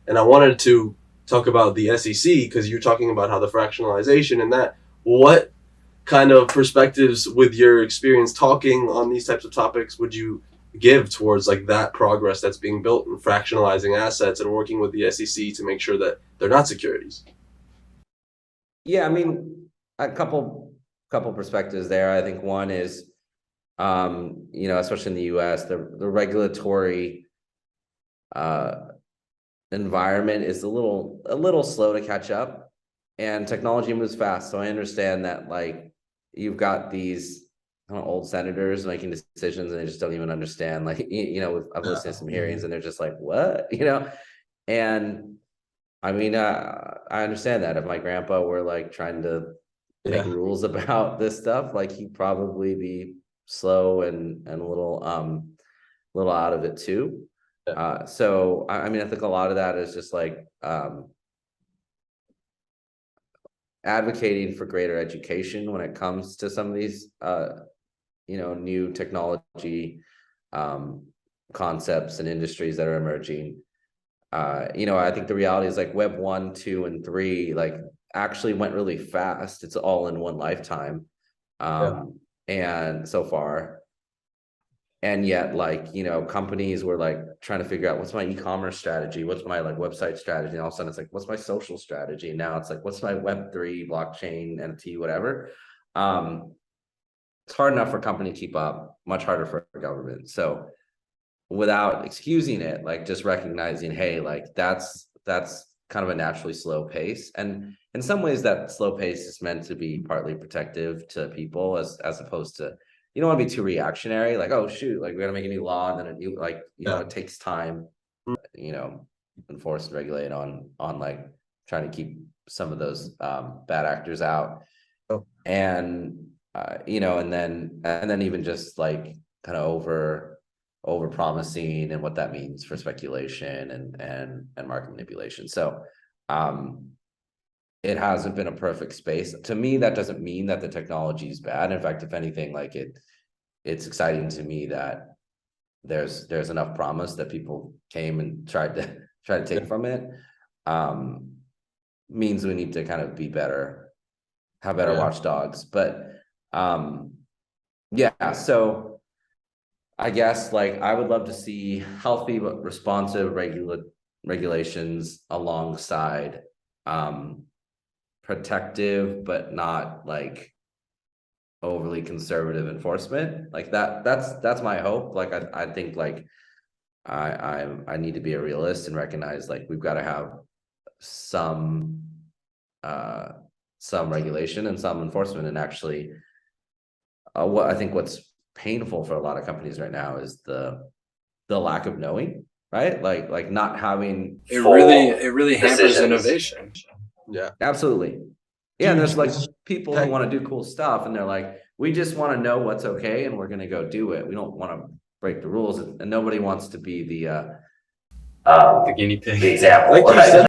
And I wanted to talk about the SEC because you're talking about how the fractionalization and that. What kind of perspectives, with your experience talking on these types of topics, would you give towards like that progress that's being built in fractionalizing assets and working with the SEC to make sure that they're not securities? Yeah, I mean, a couple perspectives there. I think one is, especially in the US, the regulatory uh environment is a little slow to catch up, and technology moves fast. So I understand that, like, you've got these kind of old senators making decisions and they just don't even understand. Like, I've listened to some hearings and they're just like, what, and I mean, I understand that if my grandpa were like trying to make Yeah. rules about this stuff, like he'd probably be slow and a little out of it too. Yeah. So I mean, I think a lot of that is just like advocating for greater education when it comes to some of these new technology um concepts and industries that are emerging. I think the reality is like Web 1, 2, and 3 like actually went really fast. It's all in one lifetime. Yeah. And so far, and yet, like, companies were like trying to figure out what's my e-commerce strategy, what's my like website strategy, and all of a sudden it's like, what's my social strategy, and now it's like, what's my Web3 blockchain NFT whatever. Um it's hard enough for a company to keep up, much harder for a government. So without excusing it, like just recognizing, hey, like that's kind of a naturally slow pace, and in some ways that slow pace is meant to be partly protective to people, as opposed to, you don't want to be too reactionary, like, oh shoot, like we got to make a new law, and then a new, like, Yeah. it takes time, you know enforce and regulate on like trying to keep some of those bad actors out. Oh, And and then even just like kind of over promising, and what that means for speculation and market manipulation. So um it hasn't been a perfect space. To me, that doesn't mean that the technology is bad. In fact, if anything, like it's exciting to me that there's enough promise that people came and tried to yeah. take from it. um Means we need to kind of be better, have better Yeah. watchdogs. But um yeah, so I guess, like, I would love to see healthy but responsive regulations alongside um protective but not like overly conservative enforcement. Like that's my hope. Like I think, like, I need to be a realist and recognize, like, we've got to have some uh some regulation and some enforcement. And actually, what I think what's painful for a lot of companies right now is the lack of knowing, right? Like not having It full really hampers decisions. innovation. Yeah. Absolutely. Yeah, and Dude, there's like people who tech. want to do cool stuff, and they're like, we just want to know what's okay, and we're going to go do it. We don't want to break the rules, and nobody wants to be the The guinea pig. example, Like you right? said,